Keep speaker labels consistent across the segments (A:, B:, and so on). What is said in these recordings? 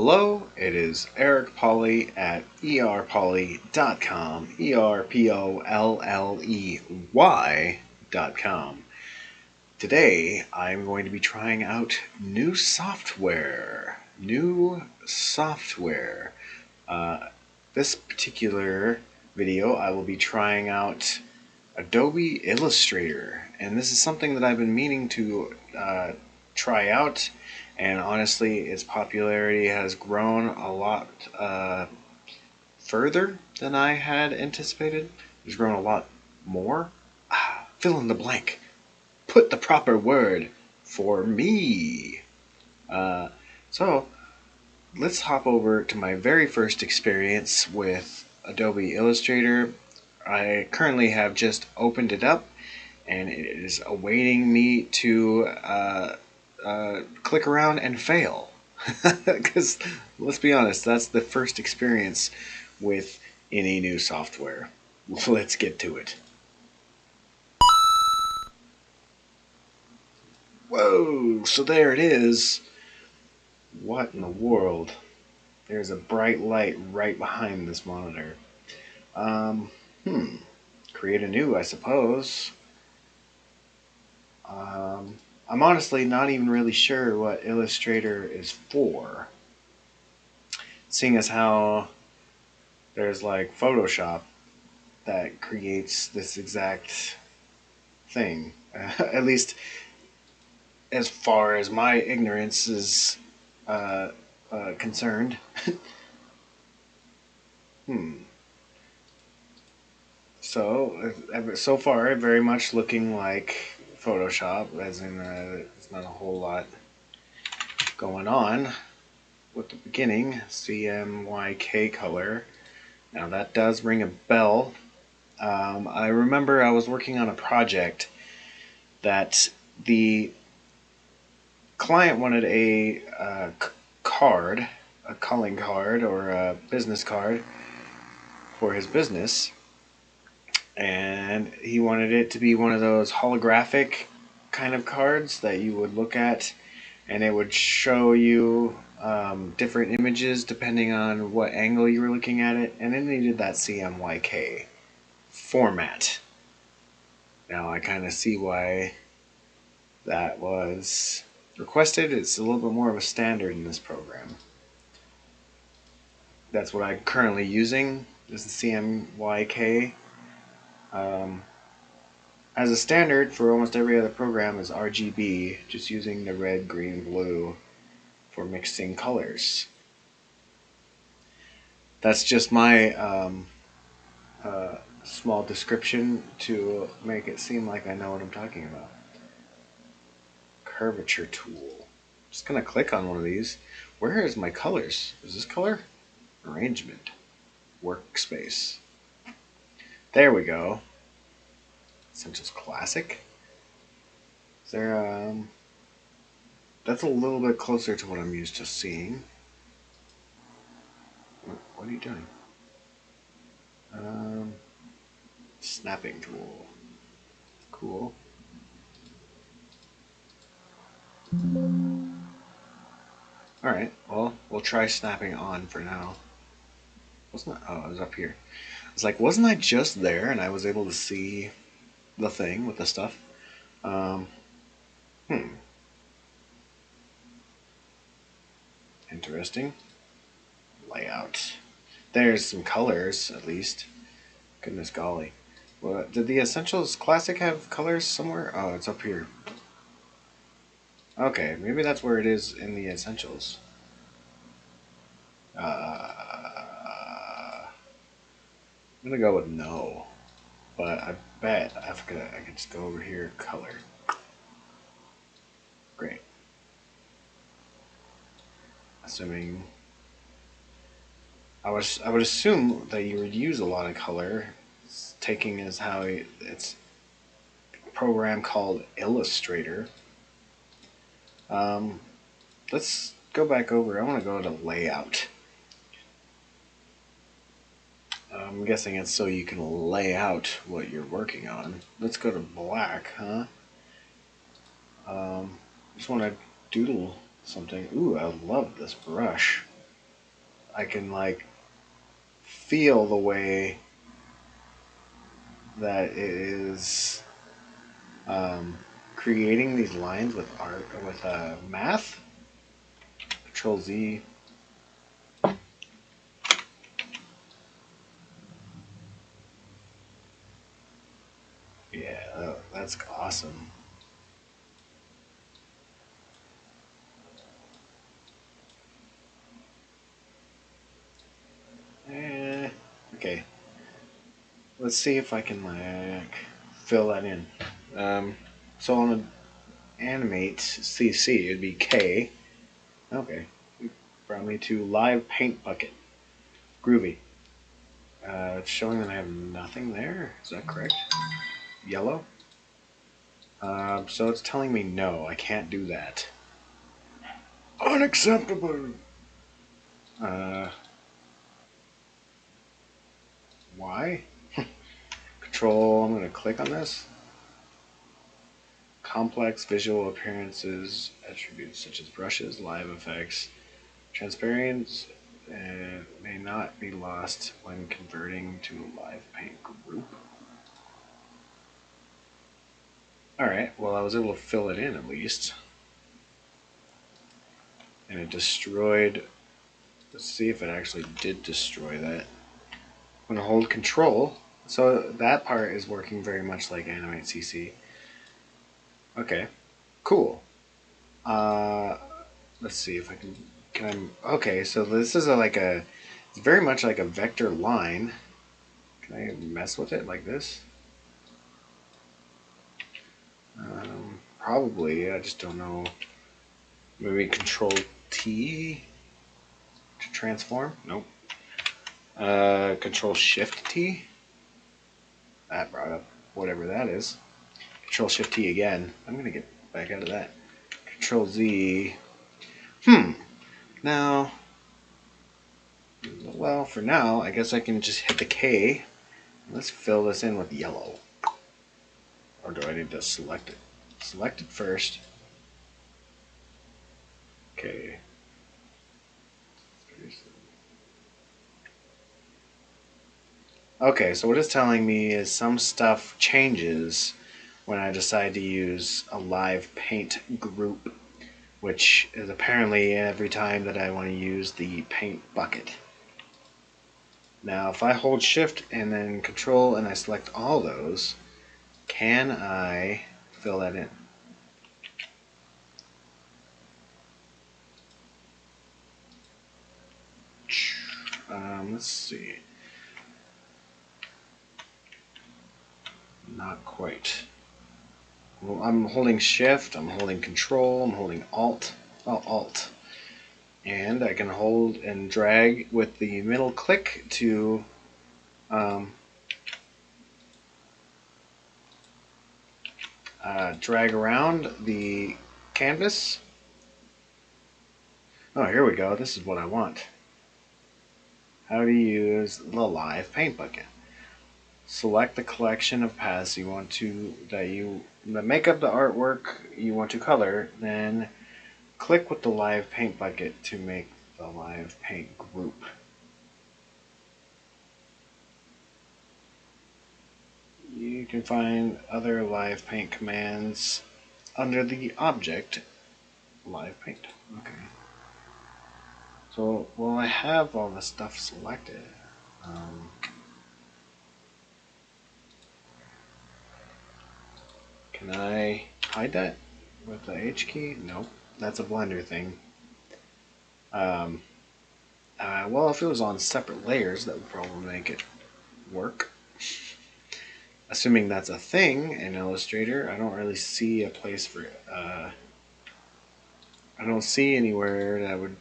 A: Hello, it is Eric Polly at erpolley.com, ERPOLLEY.com. Today I'm going to be trying out new software. This particular video I will be trying out Adobe Illustrator, and this is something that I've been meaning to try out, and honestly its popularity has grown a lot further than I had anticipated. It's grown a lot more. Fill in the blank. Put the proper word for me. So let's hop over to my very first experience with Adobe Illustrator. I currently have just opened it up and it is awaiting me to click around and fail. Because let's be honest, that's the first experience with any new software. Let's get to it. Whoa, so there it is. What in the world? There's a bright light right behind this monitor. Um, hmm. Create a new, I suppose. I'm honestly not even really sure what Illustrator is for. Seeing as how there's like Photoshop that creates this exact thing. At least as far as my ignorance is concerned. So far, very much looking like Photoshop, as in there's not a whole lot going on with the beginning. CMYK color. Now that does ring a bell. I remember I was working on a project that the client wanted a card, a calling card or a business card for his business, and he wanted it to be one of those holographic kind of cards that you would look at and it would show you different images depending on what angle you were looking at it, and it needed that CMYK format. Now I kind of see why that was requested. It's a little bit more of a standard in this program. That's what I'm currently using, is the CMYK. As a standard for almost every other program is RGB, just using the red, green, blue for mixing colors. That's just my small description to make it seem like I know what I'm talking about. Curvature tool. Just gonna click on one of these. Where is my colors? Is this color? Arrangement. Workspace. There we go. Essentials Classic. Is there that's a little bit closer to what I'm used to seeing. What are you doing? Snapping tool. Cool. Alright, well, we'll try snapping on for now. Wasn't I? Oh, I was up here. I was like, wasn't I just there and I was able to see the thing with the stuff? Um, Interesting. Layout. There's some colors, at least. Goodness golly. Well, did the Essentials Classic have colors somewhere? Oh, it's up here. Okay, maybe that's where it is in the Essentials. I'm gonna go with no, but I bet I can just go over here, color. Great. Assuming I would assume that you would use a lot of color, taking as how it's a program called Illustrator. Let's go back over. I want to go to layout. I'm guessing it's so you can lay out what you're working on. Let's go to black, huh? Just want to doodle something. Ooh, I love this brush. I can like feel the way that it is creating these lines with art with math. Control Z. Yeah, that's awesome. Okay, let's see if I can like fill that in. Um, so on the animate CC, it'd be K. Okay, brought me to live paint bucket. Groovy. It's showing that I have nothing there. Is that correct? Yellow. So it's telling me no, I can't do that. Unacceptable. Uh, why? Control. I'm going to click on this. Complex visual appearances, attributes such as brushes, live effects, transparency may not be lost when converting to a live paint group. Alright, well I was able to fill it in at least. And it destroyed. Let's see if it actually did destroy that. I'm going to hold control. So that part is working very much like Animate CC. Okay, cool. Let's see if I can I, okay, so this is it's very much like a vector line. Can I mess with it like this? Probably, I just don't know. Maybe Control T to transform? Nope. Control Shift T? That brought up whatever that is. Control Shift T again. I'm gonna get back out of that. Control Z. Now, well, for now, I guess I can just hit the K. Let's fill this in with yellow. Or do I need to select it? Select it first. Okay. Okay, so what it's telling me is some stuff changes when I decide to use a live paint group, which is apparently every time that I want to use the paint bucket. Now, if I hold shift and then control and I select all those, can I fill that in? Let's see. Not quite. Well, I'm holding shift, I'm holding control, I'm holding alt. Oh, alt. And I can hold and drag with the middle click to drag around the canvas. Oh, here we go. This is what I want. How to use the live paint bucket. Select the collection of paths you want to that make up the artwork you want to color, then click with the live paint bucket to make the live paint group. You can find other live paint commands under the object live paint. Okay. So, well, I have all the stuff selected. Can I hide that with the H key? Nope. That's a Blender thing. Well, if it was on separate layers, that would probably make it work. Assuming that's a thing in Illustrator, I don't really see a place for it. I don't see anywhere that would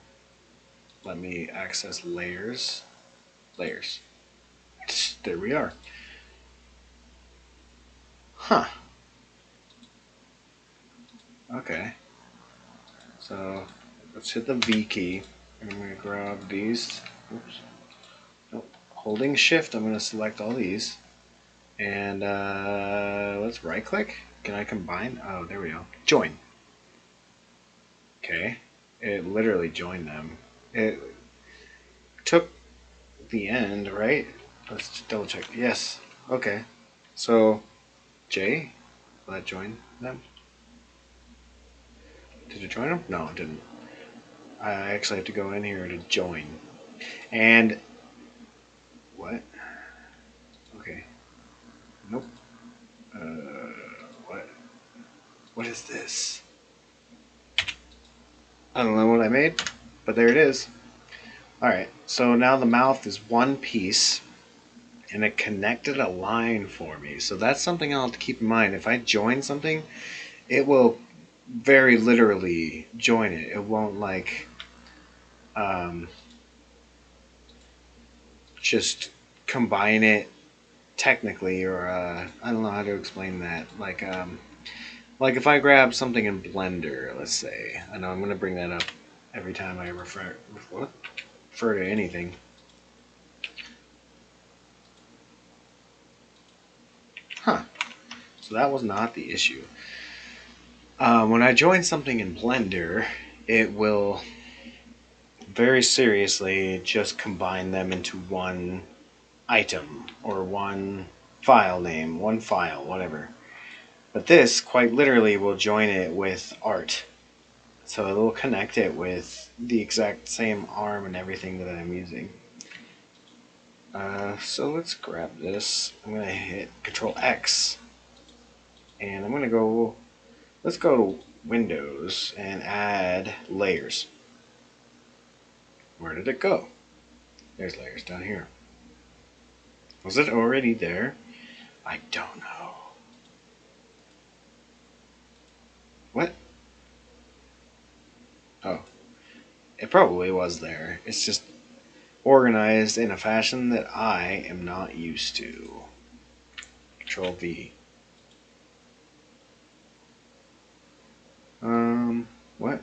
A: let me access layers. Layers. There we are. Huh. Okay. So let's hit the V key. I'm going to grab these. Oops. Nope. Holding shift, I'm going to select all these. And let's right click. Can I combine? Oh, there we go. Join. Okay. It literally joined them. It took the end, right? Let's just double check. Yes. Okay. So, J, will that join them? Did it join them? No, it didn't. I actually have to go in here to join. And, what? Okay. Nope. What? What is this? I don't know what I made, but there it is. Alright, so now the mouth is one piece, and it connected a line for me. So that's something I'll have to keep in mind. If I join something, it will very literally join it. It won't like um, just combine it technically, or I don't know how to explain that. Like if I grab something in Blender, let's say. I know I'm going to bring that up every time I refer to anything. Huh. So that was not the issue. When I join something in Blender, it will very seriously just combine them into one item or one file name, one file, whatever. But this quite literally will join it with art. So it'll connect it with the exact same arm and everything that I'm using. So let's grab this. I'm going to hit Control X. And I'm going to go, let's go to Windows and add layers. Where did it go? There's layers down here. Was it already there? I don't know. What? Oh, it probably was there. It's just organized in a fashion that I am not used to. Control V. What?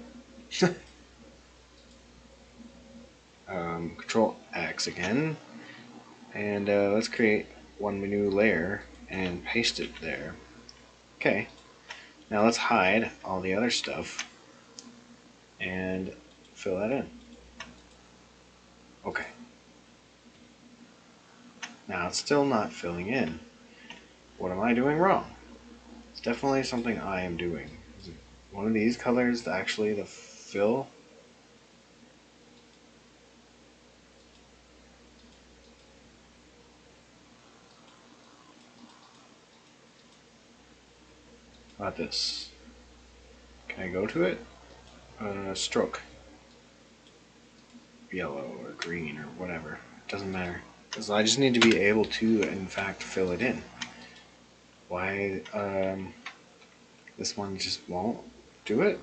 A: Control X again. And let's create one new layer and paste it there. Okay. Now let's hide all the other stuff and fill that in. Okay. Now it's still not filling in. What am I doing wrong? It's definitely something I am doing. Is it one of these colors actually the fill? How about this? Can I go to it? Stroke. Yellow or green or whatever. It doesn't matter. Because I just need to be able to, in fact, fill it in. Why, this one just won't do it?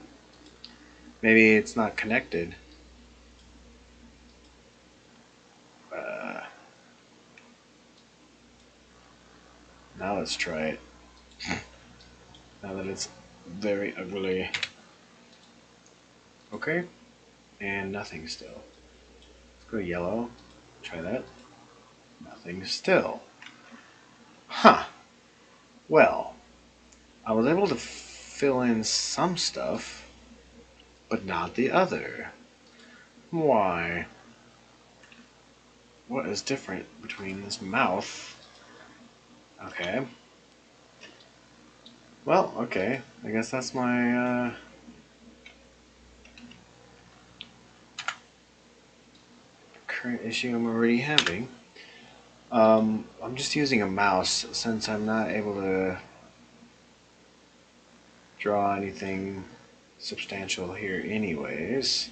A: Maybe it's not connected. Now let's try it. Now that it's very ugly. Okay. And nothing still. Let's go yellow. Try that. Nothing still. Huh. Well, I was able to fill in some stuff, but not the other. Why? What is different between this mouth? Okay. Well, okay. I guess that's my current issue I'm already having. I'm just using a mouse since I'm not able to draw anything substantial here anyways.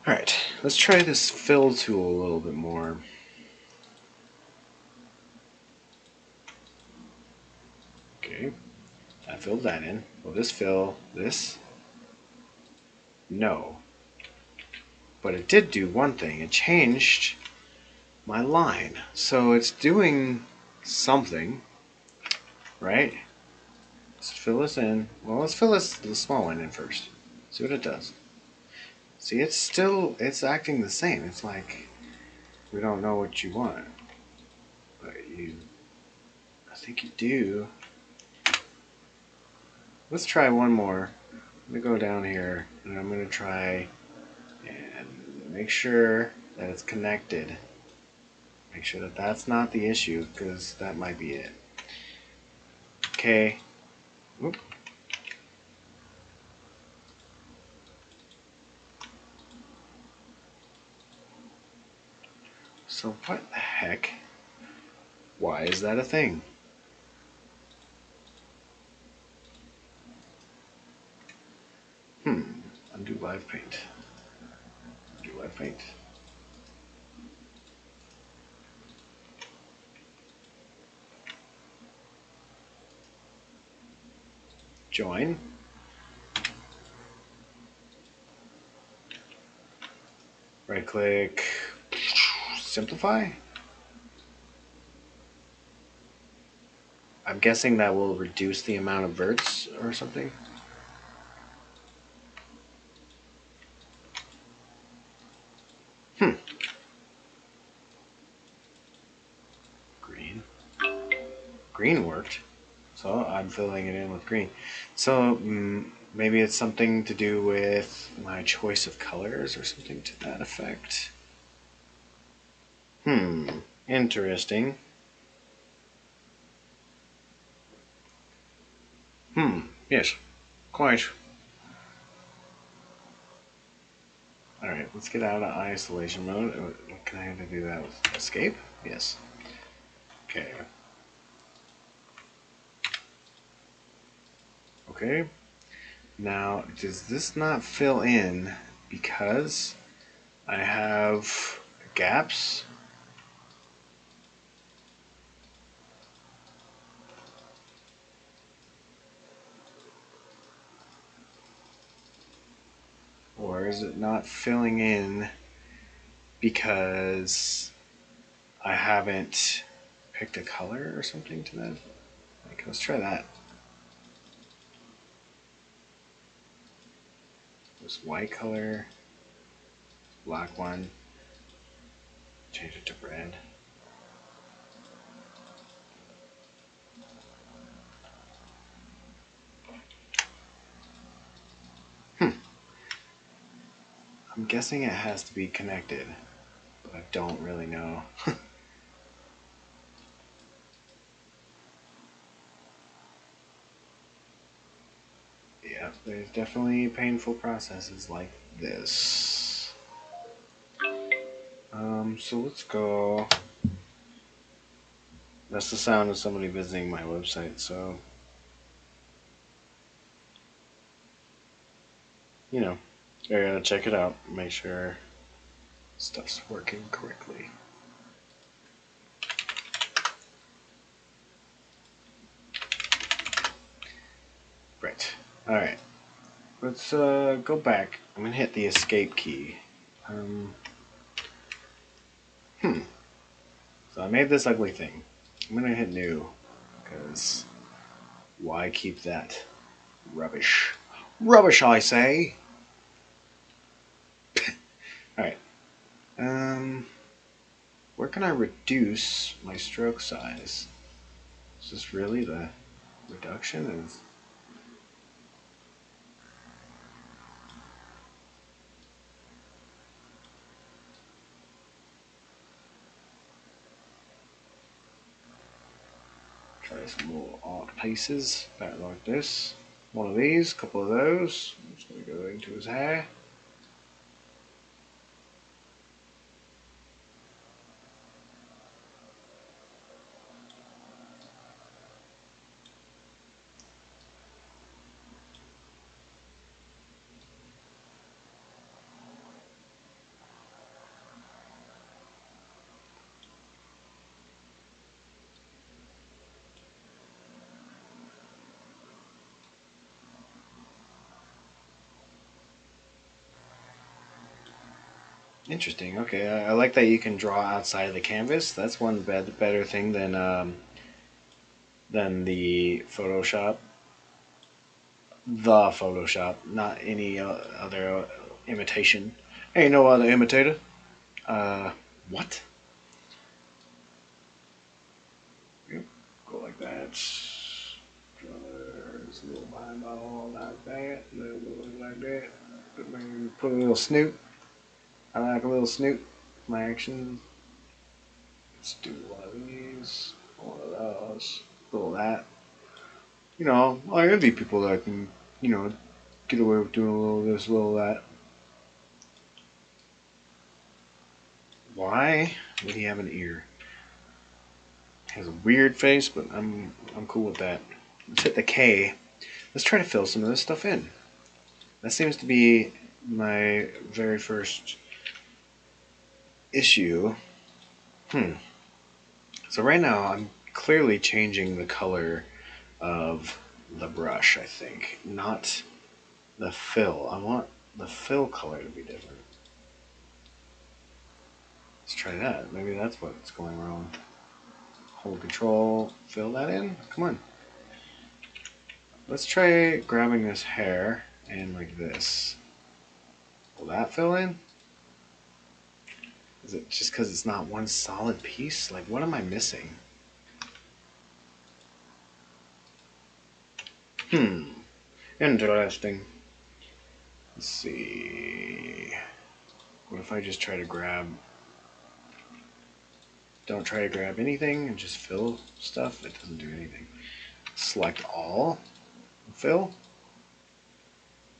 A: Alright, let's try this fill tool a little bit more. Okay, I filled that in. Will this fill this? No. But it did do one thing. It changed my line. So it's doing something, right? Let's fill this in. Well, let's fill this the small one in first. See what it does. See, it's acting the same. It's like we don't know what you want, but I think you do. Let's try one more. I'm gonna go down here and I'm gonna try and make sure that it's connected. Make sure that that's not the issue, because that might be it. Okay. Whoop. So what the heck? Why is that a thing? Undo live paint. Undo live paint. Join. Right click. Simplify. I'm guessing that will reduce the amount of verts or something. Green. Green worked. So I'm filling it in with green. So maybe it's something to do with my choice of colors or something to that effect. Interesting. Yes, quite. Alright, let's get out of isolation mode. Can I have to do that with escape? Yes. Okay. Okay. Now, does this not fill in because I have gaps? Or is it not filling in because I haven't picked a color or something to that? Like, let's try that. This white color, black one, change it to red. I'm guessing it has to be connected, but I don't really know. Yeah, there's definitely painful processes like this. So let's go. That's the sound of somebody visiting my website, so you know, I gotta check it out, make sure stuff's working correctly. Right. Alright. Let's go back. I'm gonna hit the escape key. So I made this ugly thing. I'm gonna hit new, because why keep that rubbish? Rubbish, I say! Alright. Where can I reduce my stroke size? Is this really the reduction? Is try some more art pieces back like this. One of these, a couple of those. I'm just going to go into his hair. Interesting. Okay, I like that you can draw outside of the canvas. That's one better thing than the Photoshop. The Photoshop, not any other imitation. Hey, you know what, the imitator? What? Yep, go like that. There's a little eyeball like that, a little like that. Put a little snoot. I like a little snoot. My action. Let's do one of these, one of those, a little of that. You know, I envy people that can, get away with doing a little of this, a little of that. Why would he have an ear? He has a weird face, but I'm cool with that. Let's hit the K. Let's try to fill some of this stuff in. That seems to be my very first issue. So right now I'm clearly changing the color of the brush, I think. Not the fill. I want the fill color to be different. Let's try that. Maybe that's what's going wrong. Hold control, fill that in. Come on. Let's try grabbing this hair and like this. Will that fill in? Is it just because it's not one solid piece? Like, what am I missing? Interesting. Let's see. What if I just try to grab... Don't try to grab anything and just fill stuff? It doesn't do anything. Select all. Fill.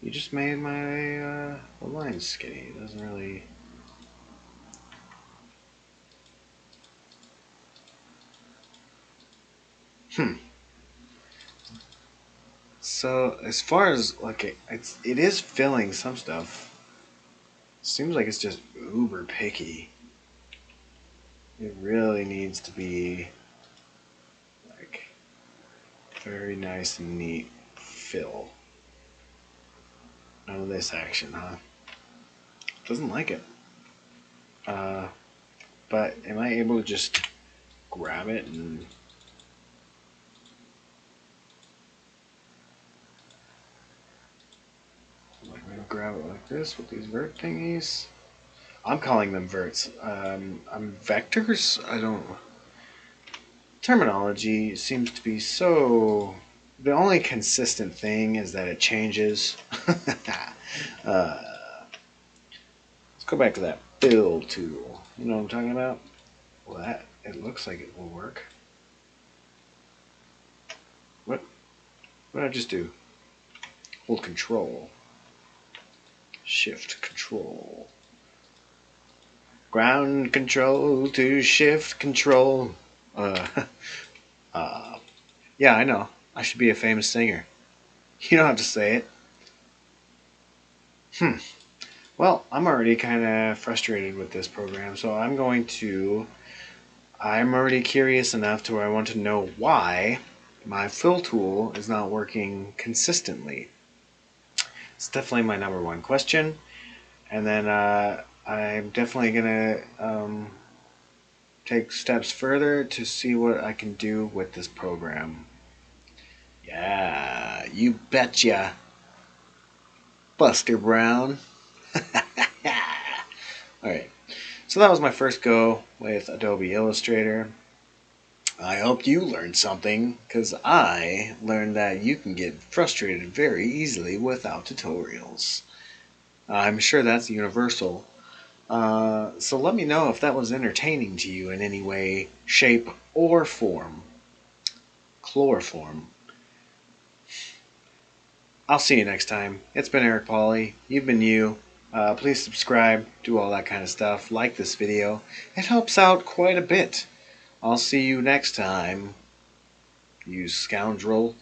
A: You just made my the line skinny. It doesn't really... So as far as like it is filling some stuff. Seems like it's just uber picky. It really needs to be like very nice and neat fill. None of this action, huh? Doesn't like it. But am I able to just grab it and... Like, I'm gonna grab it like this with these vert thingies. I'm calling them verts. I'm vectors. I don't. Terminology seems to be so. The only consistent thing is that it changes. Let's go back to that fill tool. You know what I'm talking about? Well, that it looks like it will work. What? What did I just do? Hold control. Shift control. Ground control to shift control. Yeah, I know. I should be a famous singer. You don't have to say it. Well, I'm already kind of frustrated with this program, so I'm already curious enough to where I want to know why my fill tool is not working consistently. It's definitely my number one question. And then I'm definitely going to take steps further to see what I can do with this program. Yeah, you betcha, Buster Brown. Alright, so that was my first go with Adobe Illustrator. I hope you learned something, because I learned that you can get frustrated very easily without tutorials. I'm sure that's universal. So let me know if that was entertaining to you in any way, shape, or form. Chloroform. I'll see you next time. It's been Eric Pauly. You've been you. Please subscribe, do all that kind of stuff. Like this video. It helps out quite a bit. I'll see you next time, you scoundrel.